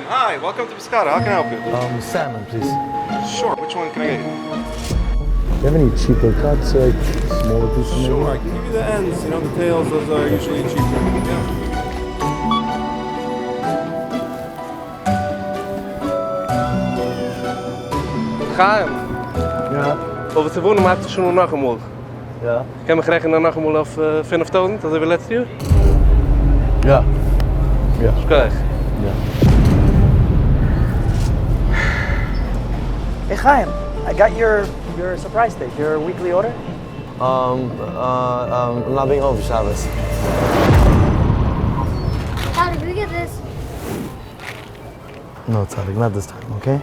hi, welcome to Piscata. How can I help you? Salmon, please. Sure, which one can I get you? Do you have any cheaper cuts, like smaller pieces? Sure, I can give you the ends. You know, the tails, those are usually cheaper. Yeah. Chaim, Ja. over zu wohnen macht es schon noch einmal. Ja. Kann man rechnen noch einmal auf 5.000, das wir letztes Jahr? Ja. Ja. Kijk. Ja. Hey Chaim, I got your surprise steak, your weekly order. I'm not being over Shabbos. How did we get this? No, Tzadik, not this time, okay?